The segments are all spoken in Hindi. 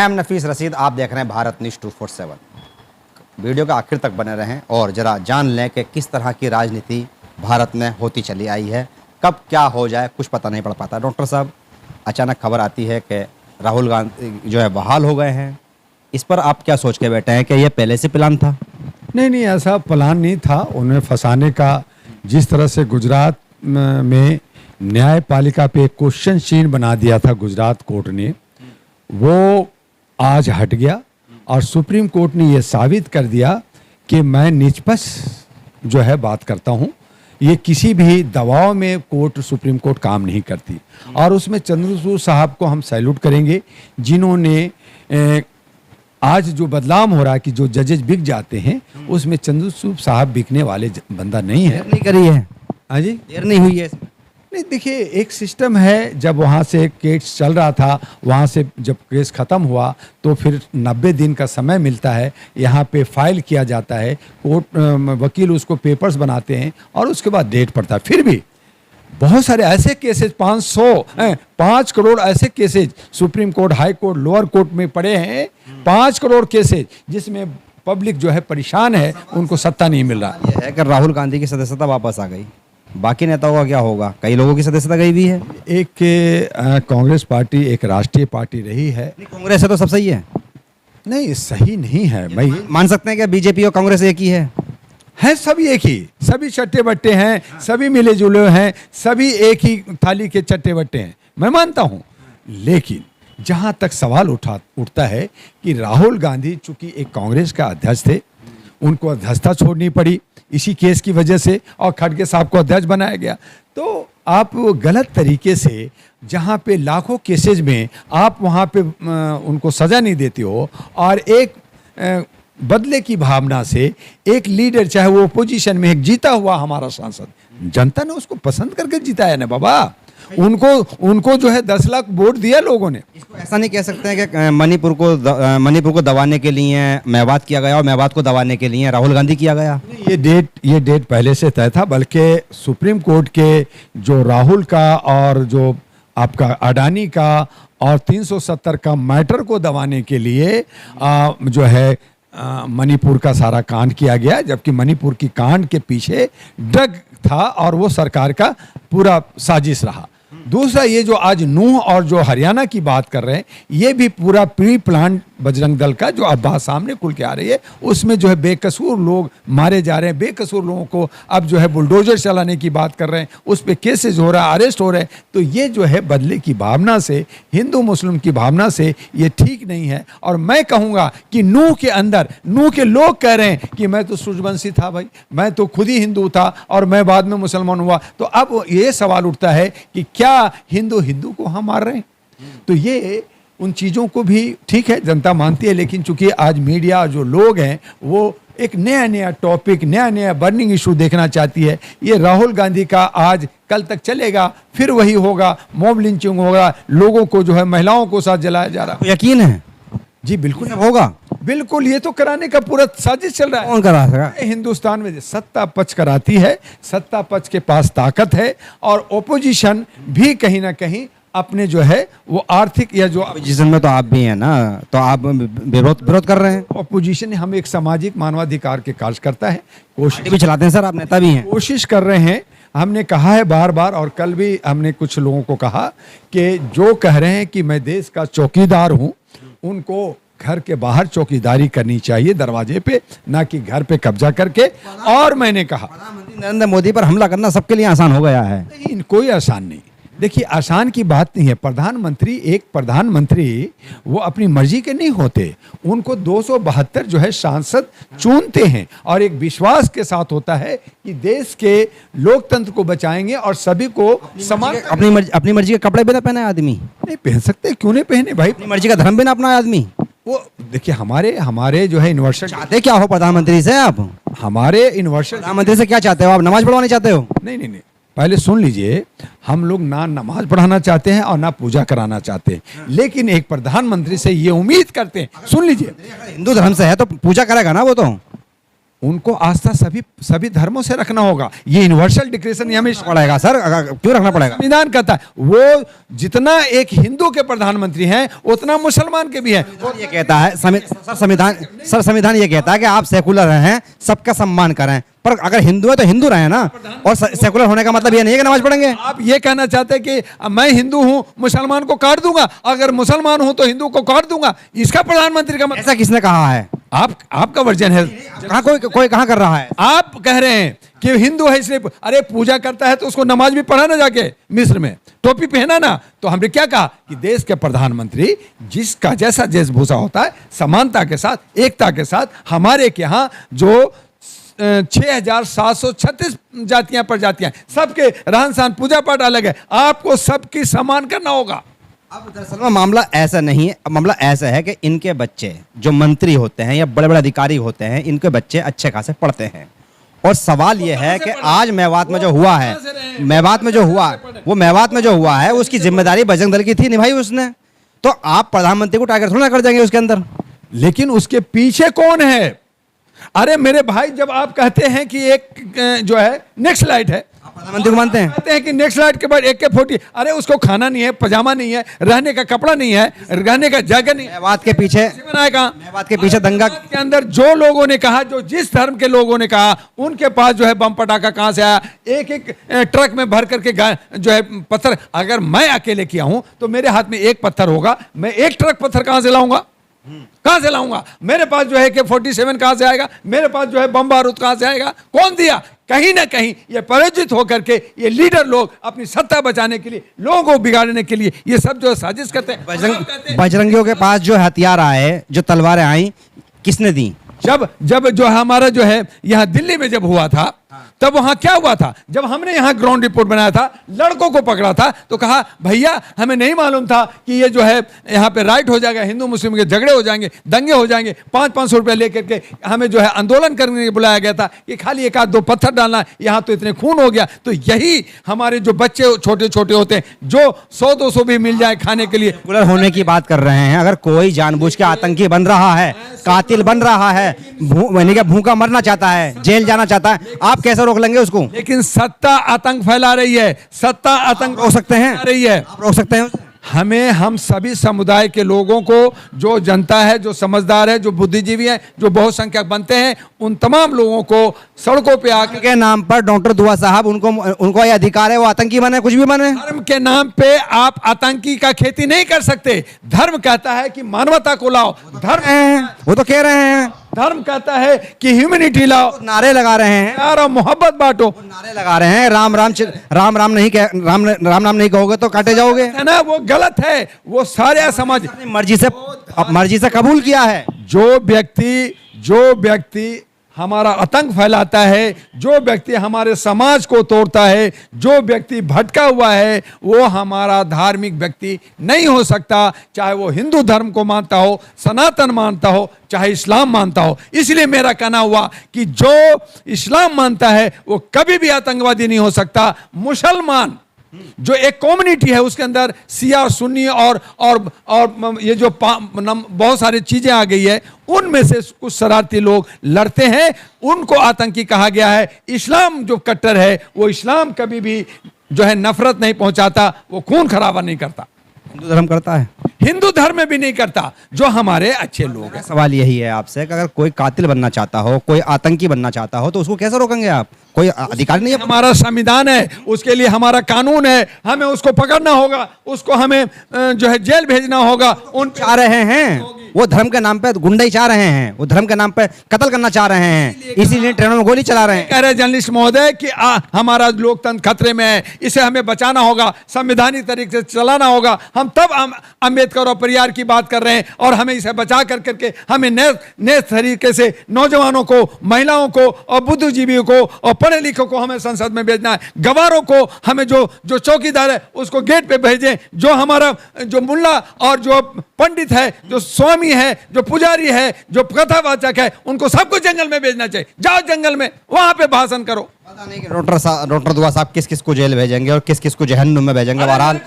मैं नफीस रशीद, आप देख रहे हैं भारत न्यूज़ 247। वीडियो के आखिर तक बने रहें और ज़रा जान लें कि किस तरह की राजनीति भारत में होती चली आई है। कब क्या हो जाए कुछ पता नहीं पड़ पाता। डॉक्टर साहब, अचानक खबर आती है कि राहुल गांधी जो है बहाल हो गए हैं। इस पर आप क्या सोच के बैठे हैं कि ये पहले से प्लान था? नहीं, ऐसा प्लान नहीं था। उन्हें फंसाने का, जिस तरह से गुजरात में न्यायपालिका पे क्वेश्चन चिन्ह बना दिया था गुजरात कोर्ट ने, वो आज हट गया और सुप्रीम कोर्ट ने ये साबित कर दिया कि मैं निष्पक्ष जो है बात करता हूँ। ये किसी भी दबाव में सुप्रीम कोर्ट काम नहीं करती। और उसमें चंद्रचूड़ साहब को हम सैल्यूट करेंगे, जिन्होंने आज जो बदलाव हो रहा है कि जो जजेज बिक जाते हैं, उसमें चंद्रचूड़ साहब बिकने वाले बंदा नहीं है। नहीं करी है? हाँ जी, देर नहीं हुई है? नहीं, देखिए, एक सिस्टम है। जब वहाँ से केस चल रहा था, वहाँ से जब केस ख़त्म हुआ तो फिर 90 दिन का समय मिलता है, यहाँ पे फाइल किया जाता है, कोर्ट वकील उसको पेपर्स बनाते हैं और उसके बाद डेट पड़ता है। फिर भी बहुत सारे ऐसे केसेस, 5 करोड़ ऐसे cases supreme court, high court, lower court में पड़े हैं। 5 करोड़ केसेस जिसमें पब्लिक जो है परेशान है, उनको सत्ता नहीं मिल रहा। यह है कि राहुल गांधी की सदस्यता वापस आ गई, बाकी नेताओं का क्या होगा? कई लोगों की सदस्यता गई भी है। एक कांग्रेस पार्टी एक राष्ट्रीय पार्टी रही है। कांग्रेस है तो सब सही है? नहीं, सही नहीं है भाई। मान सकते हैं कि बीजेपी और कांग्रेस एक ही है? सभी एक ही, सभी चट्टे बट्टे हैं, सभी मिले जुले हैं, सभी एक ही थाली के चट्टे बट्टे हैं, मैं मानता हूं। लेकिन जहां तक सवाल उठता है कि राहुल गांधी चूंकि एक कांग्रेस का अध्यक्ष थे, उनको अध्यक्षता छोड़नी पड़ी इसी केस की वजह से, और खड़गे साहब को अध्यक्ष बनाया गया। तो आप गलत तरीके से, जहां पे लाखों केसेज में आप वहां पे उनको सजा नहीं देते हो, और एक बदले की भावना से एक लीडर, चाहे वो अपोजिशन में, एक जीता हुआ हमारा सांसद, जनता ने उसको पसंद करके जिताया ना बाबा। उनको जो है 10 लाख वोट दिया लोगों ने। इसको ऐसा नहीं कह सकते हैं कि मणिपुर को दबाने के लिए मेवात किया गया और मेवात को दबाने के लिए राहुल गांधी किया गया। ये डेट पहले से तय था, बल्कि सुप्रीम कोर्ट के जो राहुल का और जो आपका अडानी का और 370 का मैटर को दबाने के लिए जो है मणिपुर का सारा कांड किया गया, जबकि मणिपुर की कांड के पीछे ड्रग था और वो सरकार का पूरा साजिश रहा। दूसरा, ये जो आज नूह और जो हरियाणा की बात कर रहे हैं, ये भी पूरा प्री प्लान बजरंग दल का जो अब बात सामने खुल के आ रही है, उसमें जो है बेकसूर लोग मारे जा रहे हैं। बेकसूर लोगों को अब जो है बुलडोजर चलाने की बात कर रहे हैं, उस पर केसेस हो रहा है, अरेस्ट हो रहे हैं। तो ये जो है बदले की भावना से, हिंदू मुस्लिम की भावना से, ये ठीक नहीं है। और मैं कहूँगा कि नूह के अंदर, नूह के लोग कह रहे हैं कि मैं तो सूर्यवंशी था भाई, मैं तो खुद ही हिंदू था और मैं बाद में मुसलमान हुआ। तो अब ये सवाल उठता है कि क्या हिंदू को हम मार रहे हैं? तो ये उन चीज़ों को भी ठीक है, जनता मानती है, लेकिन चूंकि आज मीडिया जो लोग हैं वो एक नया टॉपिक, नया बर्निंग इशू देखना चाहती है। ये राहुल गांधी का आज कल तक चलेगा, फिर वही होगा, मॉब लिंचिंग होगा, लोगों को जो है महिलाओं को साथ जलाया जा रहा है। यकीन है? जी बिल्कुल होगा, बिल्कुल। ये तो कराने का पूरा साजिश चल रहा है। कौन करा सका? हिंदुस्तान में सत्ता पक्ष कराती है, सत्ता पक्ष के पास ताकत है, और ओपोजिशन भी कहीं ना कहीं अपने जो है वो आर्थिक या जो ओपोजिशन में तो आप भी हैं ना, तो आप विरोध कर रहे हैं। ओपोजिशन, हम एक सामाजिक मानवाधिकार के कार्यकर्ता है, कोशिश भी चलाते हैं सर, आप नेता भी हैं, कोशिश कर रहे हैं। हमने कहा है बार बार, और कल भी हमने कुछ लोगों को कहा कि जो कह रहे हैं कि मैं देश का चौकीदार हूं, उनको घर के बाहर चौकीदारी करनी चाहिए, दरवाजे पे, ना कि घर पे कब्जा करके। और मैंने कहा प्रधानमंत्री नरेंद्र मोदी पर हमला करना सबके लिए आसान हो गया है। नहीं, कोई आसान नहीं। देखिए, आसान की बात नहीं है। प्रधानमंत्री वो अपनी मर्जी के नहीं होते, उनको 272 जो है सांसद चुनते हैं, और एक विश्वास के साथ होता है कि देश के लोकतंत्र को बचाएंगे और सभी को समान। अपनी मर्जी के कपड़े बिना पहने आदमी नहीं पहन सकते, क्यों नहीं पहने भाई? अपनी मर्जी का धर्म बिना अपना आदमी। वो देखिए, हमारे जो है यूनिवर्सल चाहते क्या हो प्रधानमंत्री से? आप हमारे यूनिवर्सल प्रधानमंत्री से क्या चाहते हो? आप नमाज पढ़वाने चाहते हो? नहीं, पहले सुन लीजिए, हम लोग ना नमाज पढ़ाना चाहते हैं और ना पूजा कराना चाहते हैं, लेकिन एक प्रधानमंत्री से ये उम्मीद करते हैं। सुन लीजिए, हिंदू धर्म से है तो पूजा करेगा ना, वो तो उनको आस्था सभी धर्मों से रखना होगा। ये यूनिवर्सल डिक्लेरेशन ये हमें पड़ेगा सर, क्यों रखना पड़ेगा? संविधान कहता है। वो जितना एक हिंदू के प्रधानमंत्री हैं उतना मुसलमान के भी हैं। ये कहता है संविधान ये कहता है कि आप सेकुलर हैं, सबका सम्मान करें, पर अगर हिंदू है तो हिंदू रहे ना, और सेकुलर होने का मतलब ये नहीं है कि नमाज पढ़ेंगे। आप ये कहना चाहते हैं कि मैं हिंदू हूं मुसलमान को काट दूंगा, अगर मुसलमान हूं तो हिंदू को काट दूंगा, इसका प्रधानमंत्री का मतलब? ऐसा किसने कहा है? आपका वर्जन है। कहाँ कोई कहाँ कर रहा है? आप कह रहे हैं कि हिंदू है इसलिए, अरे पूजा करता है तो उसको नमाज भी पढ़ा ना, जाके मिस्र में टोपी पहना ना। तो हमने क्या कहा कि देश के प्रधानमंत्री जिसका जैसा वेशभूषा होता है, समानता के साथ, एकता के साथ, हमारे के यहाँ जो 6736 जातियां प्रजातियां, सबके रहन सहन पूजा पाठ अलग है, आपको सबकी समान करना होगा। अब दरअसल में मामला ऐसा नहीं है, मामला ऐसा है कि इनके बच्चे जो मंत्री होते हैं या बड़े बड़े अधिकारी होते हैं, इनके बच्चे अच्छे खासे पढ़ते हैं, और सवाल यह है कि आज मेवात में जो हुआ है, मेवात में जो हुआ है उसकी जिम्मेदारी बजरंग दल की थी, निभाई उसने। तो आप प्रधानमंत्री को टारगेट थोड़ा कर देंगे उसके अंदर। लेकिन उसके पीछे कौन है? अरे मेरे भाई, जब आप कहते हैं कि एक जो है नेक्स्ट लाइट है, प्रधानमंत्री को मानते हैं? कहते हैं कि नेक्स्ट लाइट के बाद AK-40, अरे उसको खाना नहीं है, पजामा नहीं है, रहने का कपड़ा नहीं है, रहने का जगह नहीं है। मेवात के पीछे दंगा के अंदर जो लोगों ने कहा, जो जिस धर्म के लोगों ने कहा, उनके पास जो है बम पटाखा कहां से आया, एक ट्रक में भर करके जो है पत्थर। अगर मैं अकेले किया हूं तो मेरे हाथ में एक पत्थर होगा, मैं एक ट्रक पत्थर कहां से लाऊंगा? कहां से लाऊंगा? मेरे पास जो है AK-47 कहां से आएगा? मेरे पास जो है बम बारूद कहां से आएगा? कौन दिया? कहीं ना कहीं ये प्रायोजित होकर के ये लीडर लोग अपनी सत्ता बचाने के लिए, लोगों को बिगाड़ने के लिए ये सब जो साजिश करते हैं। बजरंगियों के पास जो हथियार आए, जो तलवारें आई, किसने दी? जब जो हमारा जो है यहाँ दिल्ली में जब हुआ था, तब वहां क्या हुआ था? जब हमने यहाँ ग्राउंड रिपोर्ट बनाया था, लड़कों को पकड़ा था, तो कहा भैया हमें नहीं मालूम था कि ये जो है यहाँ पे राइट हो जाएगा, हिंदू मुस्लिम के झगड़े हो जाएंगे, दंगे हो जाएंगे। 500 रुपया लेकर के हमें जो है आंदोलन करने के लिए बुलाया गया था कि खाली एक आध दो पत्थर डालना, यहाँ तो इतने खून हो गया। तो यही हमारे जो बच्चे छोटे छोटे होते हैं, जो 100-200 भी मिल जाए खाने के लिए, सेकुलर होने की बात कर रहे हैं। अगर कोई जानबूझ के आतंकी बन रहा है, कातिल बन रहा है, भूखा मरना चाहता है, जेल जाना चाहता है, आप कैसे रोक लेंगे उसको? लेकिन सत्ता आतंक फैला रही है, सत्ता आतंक रोक सकते हैं, रही है। आप रोक सकते हैं? हम सभी समुदाय के लोगों को, जो जनता है, जो समझदार है, जो बुद्धिजीवी है, जो बहुसंख्यक बनते हैं, उन तमाम लोगों को सड़कों पे आके के नाम पर डॉक्टर दुआ साहब, उनको ये अधिकार है, वो आतंकी बने, कुछ भी बने। धर्म के नाम पे आप आतंकी का खेती नहीं कर सकते। धर्म कहता है कि मानवता को लाओ, धर्म वो तो कह रहे हैं, धर्म कहता है कि ह्यूमैनिटी लाओ, नारे लगा रहे हैं, प्यार और मोहब्बत बांटो, नारे लगा रहे हैं। राम नाम नहीं कहोगे तो काटे जाओगे, है ना? वो गलत है। वो सारे समाज मर्जी से कबूल किया है। जो व्यक्ति हमारा आतंक फैलाता है, जो व्यक्ति हमारे समाज को तोड़ता है, जो व्यक्ति भटका हुआ है, वो हमारा धार्मिक व्यक्ति नहीं हो सकता, चाहे वो हिंदू धर्म को मानता हो, सनातन मानता हो, चाहे इस्लाम मानता हो। इसलिए मेरा कहना हुआ कि जो इस्लाम मानता है वो कभी भी आतंकवादी नहीं हो सकता। मुसलमान जो एक कम्युनिटी है, उसके अंदर शिया और सुन्नी और ये जो बहुत सारी चीजें आ गई है, उनमें से कुछ शरारती लोग लड़ते हैं, उनको आतंकी कहा गया है। इस्लाम जो कट्टर है, वो इस्लाम कभी भी जो है नफरत नहीं पहुंचाता, वो खून खराबा नहीं करता। हिंदू धर्म करता है, हिंदू धर्म में भी नहीं करता, जो हमारे अच्छे लोग हैं। सवाल यही है आपसे कि अगर कोई कातिल बनना चाहता हो, कोई आतंकी बनना चाहता हो, तो उसको कैसे रोकेंगे आप? कोई अधिकार नहीं है? हमारा संविधान है, उसके लिए हमारा कानून है, हमें उसको पकड़ना होगा, उसको हमें जो है जेल भेजना होगा। उन चाह रहे हैं, वो धर्म के नाम पे गुंडे चाह रहे हैं, वो धर्म के नाम पे कत्ल करना चाह रहे हैं, इसीलिए ट्रेनों में गोली चला रहे हैं। कह रहे जर्नलिस्ट महोदय कि हमारा लोकतंत्र खतरे में है, इसे हमें बचाना होगा, संवैधानिक तरीके से चलाना होगा। हम तब अम्बेडकर और परिवार की बात कर रहे हैं, और हमें इसे बचा करके हमें नए तरीके से नौजवानों को, महिलाओं को और बुद्धिजीवियों को और पढ़े लिखों को हमें संसद में भेजना है। गवारों को हमें जो चौकीदार है उसको गेट पे भेजें, जो हमारा जो मुल्ला और जो पंडित है, जो स्वामी है, जो पुजारी है, जो कथावाचक है, उनको सबको जंगल में भेजना चाहिए। जाओ जंगल में, वहां पे भाषण करो। पता नहीं कि डॉक्टर दुआ साहब किस किस को जेल भेजेंगे और किस किस को जहन्नुम में भेजेंगे। बहरहाल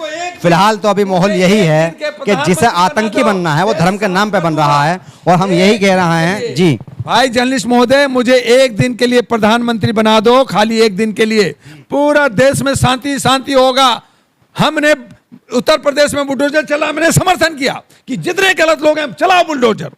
फिलहाल तो अभी माहौल यही है कि जिसे आतंकी बनना है वो धर्म के नाम पे बन रहा है, और हम यही कह रहे हैं जी। भाई जर्नलिस्ट महोदय, मुझे एक दिन के लिए प्रधानमंत्री बना दो, खाली एक दिन के लिए, पूरा देश में शांति शांति होगा। हमने उत्तर प्रदेश में बुलडोजर चला, मैंने समर्थन किया कि जितने गलत लोग हैं चलाओ बुलडोजर,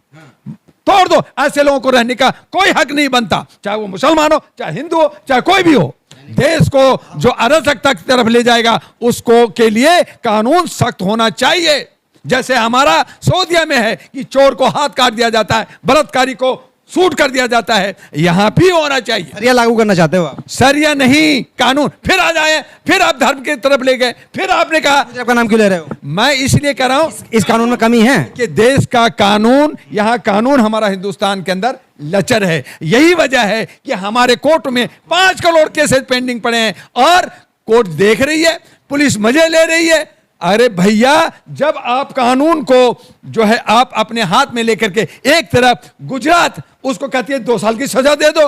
तोड़ दो। ऐसे लोगों को रहने का कोई हक नहीं बनता, चाहे वो मुसलमान हो, चाहे हिंदू हो, चाहे कोई भी हो। देश को जो अराजकता की तरफ ले जाएगा उसको के लिए कानून सख्त होना चाहिए। जैसे हमारा सऊदीया में है कि चोर को हाथ काट दिया जाता है, बलात्कारी को शूट कर दिया जाता है, यहां भी होना चाहिए। शरिया लागू करना चाहते हो आप? शरिया नहीं, कानून। फिर आ जाए, फिर आप धर्म की तरफ ले गए, फिर आपने कहा। आपका नाम क्यों ले रहे हो? मैं इसलिए कह रहा हूं इस कानून में कमी है कि देश का कानून, यहां कानून हमारा हिंदुस्तान के अंदर लचर है। यही वजह है कि हमारे कोर्ट में 5 करोड़ केसेस पेंडिंग पड़े हैं और कोर्ट देख रही है, पुलिस मजे ले रही है। अरे भैया, जब आप कानून को जो है आप अपने हाथ में लेकर के, एक तरफ गुजरात उसको कहती है 2 साल की सजा दे दो,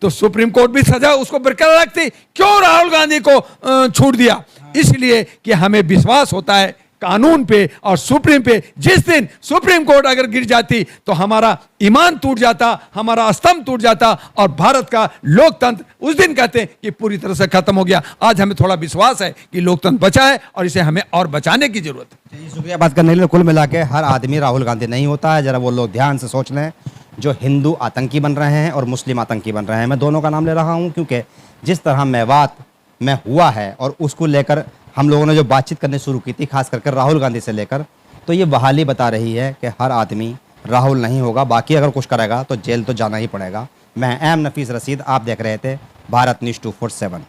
तो सुप्रीम कोर्ट भी सजा उसको बरकरार रखती, क्यों राहुल गांधी को छूट दिया? इसलिए कि हमें विश्वास होता है कानून पे और सुप्रीम पे। जिस दिन सुप्रीम कोर्ट अगर गिर जाती तो हमारा ईमान टूट जाता, हमारा स्तंभ टूट जाता और भारत का लोकतंत्र उस दिन कहते हैं कि पूरी तरह से खत्म हो गया। आज हमें थोड़ा विश्वास है कि लोकतंत्र बचा है और इसे हमें और बचाने की जरूरत है। चलिए, शुक्रिया बात करने के लिए। कुल मिला के हर आदमी राहुल गांधी नहीं होता है, जरा वो लोग ध्यान से सोच लें जो हिंदू आतंकी बन रहे हैं और मुस्लिम आतंकी बन रहे हैं। मैं दोनों का नाम ले रहा हूँ क्योंकि जिस तरह मेवात में हुआ है और उसको लेकर हम लोगों ने जो बातचीत करनी शुरू की थी, खास करके राहुल गांधी से लेकर, तो ये बहाली बता रही है कि हर आदमी राहुल नहीं होगा, बाकी अगर कुछ करेगा तो जेल तो जाना ही पड़ेगा। मैं एम नफीस रशीद, आप देख रहे थे भारत न्यूज़ 247।